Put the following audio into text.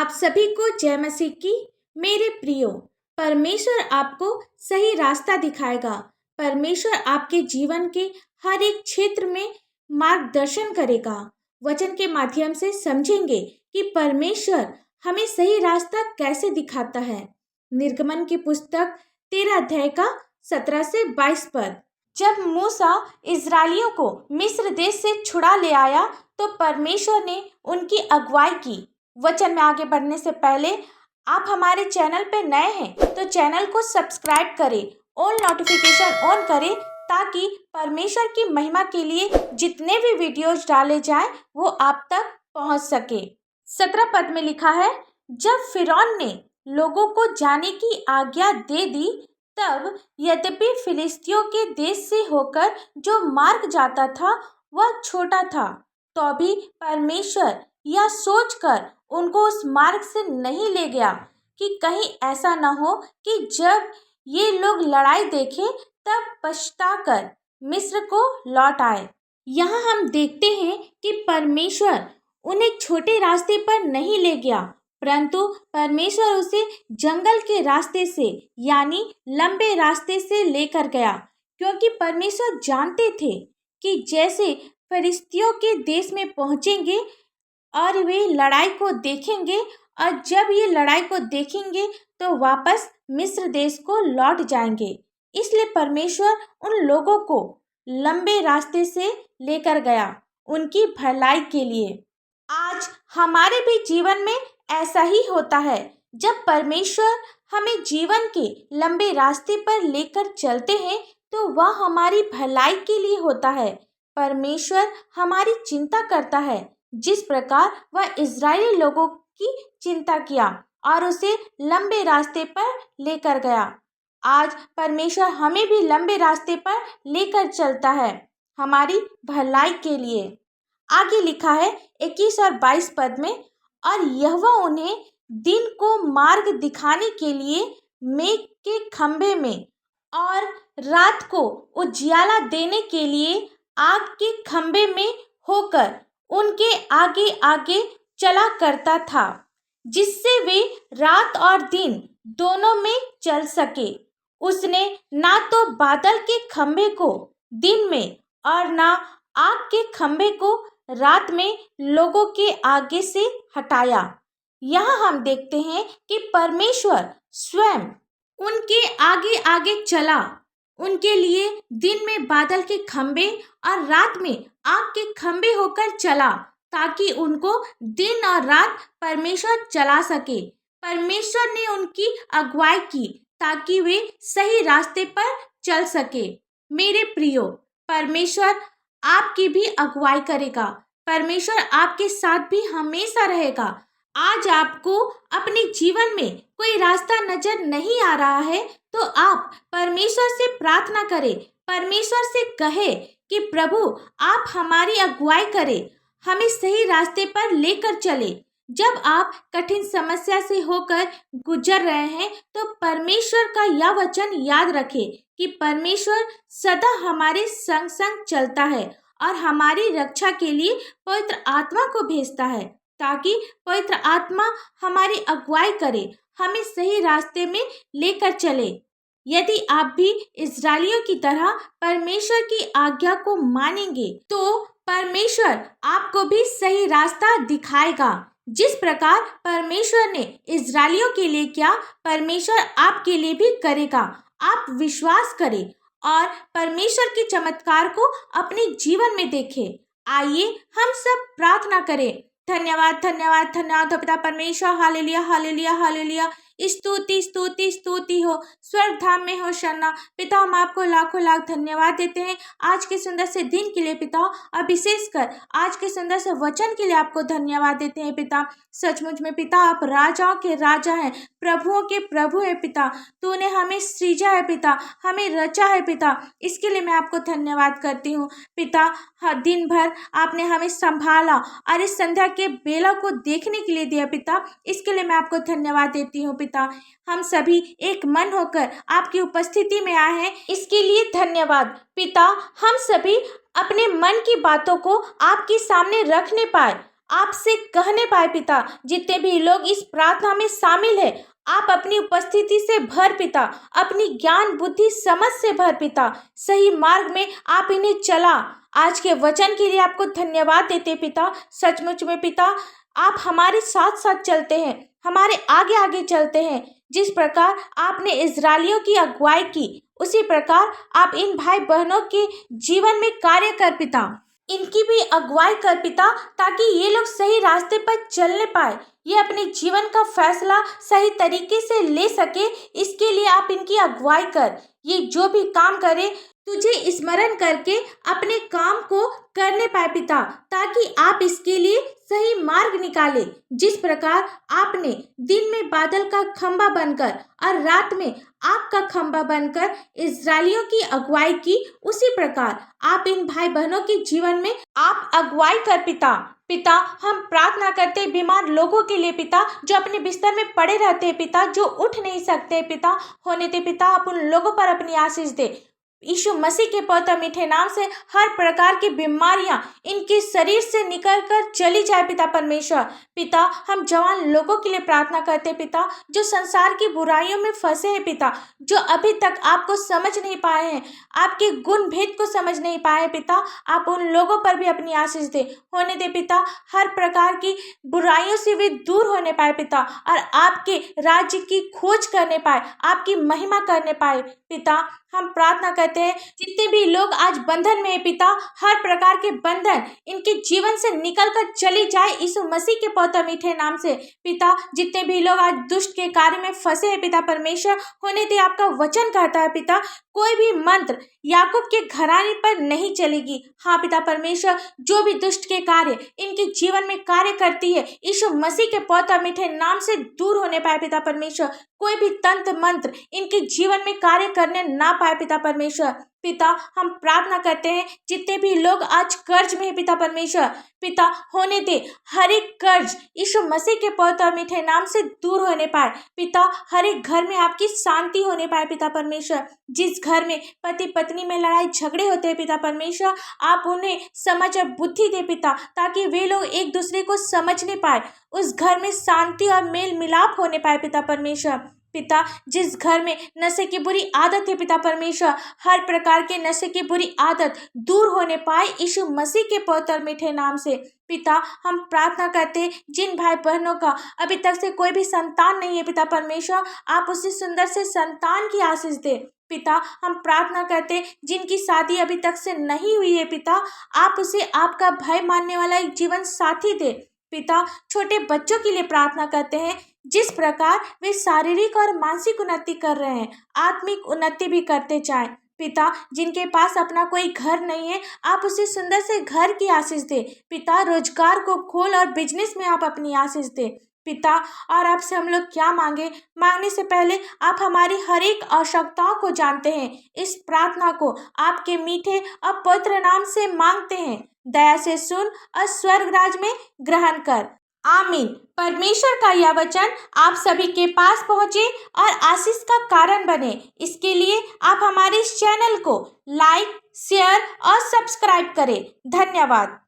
आप सभी को जय मसीह की। मेरे प्रियो, परमेश्वर आपको सही रास्ता दिखाएगा। परमेश्वर आपके जीवन के हर एक क्षेत्र में मार्गदर्शन करेगा। वचन के माध्यम से समझेंगे कि परमेश्वर हमें सही रास्ता कैसे दिखाता है। निर्गमन की पुस्तक 13 अध्याय का 17 से 22 पद। जब मूसा इस्राएलियों को मिस्र देश से छुड़ा ले आया तो परमेश्वर ने उनकी अगुवाई की। वचन में आगे बढ़ने से पहले आप हमारे चैनल पे नए हैं तो चैनल को सब्सक्राइब करें, ऑल नोटिफिकेशन ऑन करें ताकि परमेश्वर की महिमा के लिए जितने भी वीडियोज डाले जाएं वो आप तक पहुंच सके। 17 पद में लिखा है, जब फिरौन ने लोगों को जाने की आज्ञा दे दी तब यद्यपि फिलिस्तियों के देश से होकर जो मार्ग जाता था वह छोटा था तो भी परमेश्वर यह सोचकर उनको उस मार्ग से नहीं ले गया कि कहीं ऐसा न हो कि जब ये लोग लड़ाई देखें तब पछताकर मिस्र को लौट आए। यहाँ हम देखते हैं कि परमेश्वर उन्हें छोटे रास्ते पर नहीं ले गया परंतु परमेश्वर उसे जंगल के रास्ते से यानी लंबे रास्ते से लेकर गया, क्योंकि परमेश्वर जानते थे कि जैसे फिलिस्तियों के देश में पहुंचेंगे और वे लड़ाई को देखेंगे और जब ये लड़ाई को देखेंगे तो वापस मिस्र देश को लौट जाएंगे। इसलिए परमेश्वर उन लोगों को लंबे रास्ते से लेकर गया उनकी भलाई के लिए। आज हमारे भी जीवन में ऐसा ही होता है। जब परमेश्वर हमें जीवन के लंबे रास्ते पर लेकर चलते हैं तो वह हमारी भलाई के लिए होता है। परमेश्वर हमारी चिंता करता है जिस प्रकार वह इज़राइली लोगों की चिंता किया और उसे लंबे रास्ते पर लेकर गया। आज परमेश्वर हमें भी लंबे रास्ते पर लेकर चलता है हमारी भलाई के लिए। आगे लिखा है 21 और 22 पद में, और यहोवा उन्हें दिन को मार्ग दिखाने के लिए मेघ के खंभे में और रात को उजियाला देने के लिए आग के खंभे में होकर उनके आगे आगे चला करता था, जिससे वे रात और दिन दोनों में चल सके। उसने ना तो बादल के खंभे को दिन में और ना आग के खंभे को रात में लोगों के आगे से हटाया। यहाँ हम देखते हैं कि परमेश्वर स्वयं उनके आगे आगे चला, उनके लिए दिन में बादल के खंभे और रात में आग के खंभे होकर चला ताकि उनको दिन और रात परमेश्वर चला सके। परमेश्वर ने उनकी अगुवाई की ताकि वे सही रास्ते पर चल सके। मेरे प्रियो, परमेश्वर आपकी भी अगुवाई करेगा। परमेश्वर आपके साथ भी हमेशा रहेगा। आज आपको अपने जीवन में कोई रास्ता नजर नहीं आ रहा है तो आप परमेश्वर से प्रार्थना करें, परमेश्वर से कहे कि प्रभु आप हमारी अगुवाई करें, हमें सही रास्ते पर लेकर चले। जब आप कठिन समस्या से होकर गुजर रहे हैं तो परमेश्वर का यह वचन याद रखें कि परमेश्वर सदा हमारे संग संग चलता है और हमारी रक्षा के लिए पवित्र आत्मा को भेजता है ताकि पवित्र आत्मा हमारी अगुवाई करे, हमें सही रास्ते में लेकर चले। यदि आप भी इस्राएलियों की तरह परमेश्वर की आज्ञा को मानेंगे तो परमेश्वर आपको भी सही रास्ता दिखाएगा। जिस प्रकार परमेश्वर ने इस्राएलियों के लिए किया, परमेश्वर आपके लिए भी करेगा। आप विश्वास करें और परमेश्वर के चमत्कार को अपने जीवन में देखें। आइए हम सब प्रार्थना करें। धन्यवाद धन्यवाद धन्यवाद पिता परमेश्वर, हालेलुया हालेलुया हालेलुया। स्तुति स्तुति स्तुति हो, स्वर्ग धाम में हो शन्ना। पिता हम आपको लाखों लाख धन्यवाद देते हैं आज के सुंदर से दिन के लिए पिता, और विशेषकर आज के सुंदर से वचन के लिए आपको धन्यवाद देते हैं पिता। सचमुच में पिता आप राजाओं के राजा हैं, प्रभुओं के प्रभु हैं पिता। तूने हमें सृजा है पिता, हमें रचा है पिता, इसके लिए मैं आपको धन्यवाद करती हूँ पिता। हर दिन भर आपने हमें संभाला और इस संध्या के बेला को देखने के लिए दिया पिता, इसके लिए मैं आपको धन्यवाद देती हूँ पिता। हम सभी एक मन होकर आपकी उपस्थिति में आए हैं, इसके लिए धन्यवाद पिता। हम सभी अपने मन की बातों को आपके सामने रखने पाए, आपसे कहने पाए पिता। जितने भी लोग इस प्रार्थना में शामिल है, आप अपनी उपस्थिति से भर पिता, अपनी ज्ञान बुद्धि समझ से भर पिता, सही मार्ग में आप इन्हें चला। आज के वचन के लिए आपको धन्यवाद देते पिता। सचमुच में पिता, आप हमारे साथ साथ चलते हैं, हमारे आगे आगे चलते हैं। जिस प्रकार आपने इजरायलियों की अगुवाई की, उसी प्रकार आप इन भाई बहनों के जीवन में कार्य कर पिता। इनकी भी अगुवाई कर पिता, ताकि ये लोग सही रास्ते पर चलने पाए, ये अपने जीवन का फैसला सही तरीके से ले सके। इसके लिए आप इनकी अगुवाई कर। ये जो भी काम करे, तुझे स्मरण करके अपने काम को करने पाए पिता, ताकि आप इसके लिए सही मार्ग निकाले। जिस प्रकार आपने दिन में बादल का खंबा बनकर और रात में आग का खंबा बनकर इजरायलियों की अगुवाई की, उसी प्रकार आप इन भाई बहनों के जीवन में आप अगुवाई कर पिता। पिता, हम प्रार्थना करते हैं बीमार लोगों के लिए पिता, जो अपने बिस्तर में पड़े रहते हैं पिता, जो उठ नहीं सकते पिता, होने दे पिता। आप उन लोगों पर अपनी आशीष दे। यीशु मसीह के पवित्र मीठे नाम से हर प्रकार की बीमारियां इनके शरीर से निकल कर चली जाए पिता परमेश्वर। पिता, हम जवान लोगों के लिए प्रार्थना करते पिता, जो संसार की बुराइयों में फंसे हैं पिता, जो अभी तक आपको समझ नहीं पाए हैं, आपके गुण भेद को समझ नहीं पाए पिता। आप उन लोगों पर भी अपनी आशीष दे। होने दे पिता, हर प्रकार की बुराइयों से वे दूर होने पाए पिता, और आपके राज्य की खोज करने पाए, आपकी महिमा करने पाए पिता। हम प्रार्थना करते हैं, जितने भी लोग आज बंधन में है पिता, हर प्रकार के बंधन इनके जीवन से निकल कर चली जाए यीशु मसीह के पवित्र मीठे नाम से पिता। जितने भी लोग आज दुष्ट के कार्य में फंसे हैं पिता परमेश्वर, होने दे। आपका वचन कहता है पिता, कोई भी मंत्र याकूब के घराने पर नहीं चलेगी। हाँ पिता परमेश्वर, जो भी दुष्ट के कार्य इनके जीवन में कार्य करती है, यीशु मसीह के पवित्र मीठे नाम से दूर होने पाए पिता परमेश्वर। कोई भी तंत्र मंत्र इनके जीवन में कार्य करने ना पाए पिता परमेश्वर। पिता, हम प्रार्थना करते हैं, जितने भी लोग आज कर्ज में है पिता परमेश्वर, पिता होने दे हर एक कर्ज यीशु मसीह के पवित्र मीठे नाम से दूर होने पाए पिता। हर एक घर में आपकी शांति होने पाए पिता परमेश्वर। जिस घर में पति पत्नी में लड़ाई झगड़े होते हैं पिता परमेश्वर, आप उन्हें समझ और बुद्धि दे पिता, ताकि वे लोग एक दूसरे को समझने पाए, उस घर में शांति और मेल मिलाप होने पाए पिता परमेश्वर। पिता, जिस घर में नशे की बुरी आदत है पिता परमेश्वर, हर प्रकार के नशे की बुरी आदत दूर होने पाए यीशु मसीह के पवित्र मीठे नाम से पिता। हम प्रार्थना करते हैं, जिन भाई बहनों का अभी तक से कोई भी संतान नहीं है पिता परमेश्वर, आप उसे सुंदर से संतान की आशीष दे पिता। हम प्रार्थना करते हैं, जिनकी शादी अभी तक से नहीं हुई है पिता, आप उसे आपका भय मानने वाला एक जीवन साथी दे पिता। छोटे बच्चों के लिए प्रार्थना करते हैं, जिस प्रकार वे शारीरिक और मानसिक उन्नति कर रहे हैं, आत्मिक उन्नति भी करते जाएं पिता। जिनके पास अपना कोई घर नहीं है, आप उसे सुंदर से घर की आशीष दे पिता। रोजगार को खोल और बिजनेस में आप अपनी आशीष दे पिता। और आपसे हम लोग क्या मांगने से पहले आप हमारी हर एक आवश्यकताओं को जानते हैं। इस प्रार्थना को आपके मीठे और पवित्र नाम से मांगते हैं। दया से सुन और स्वर्ग राज में ग्रहण कर। आमीन। परमेश्वर का यह वचन आप सभी के पास पहुंचे और आशीष का कारण बने, इसके लिए आप हमारे इस चैनल को लाइक, शेयर और सब्सक्राइब करें। धन्यवाद।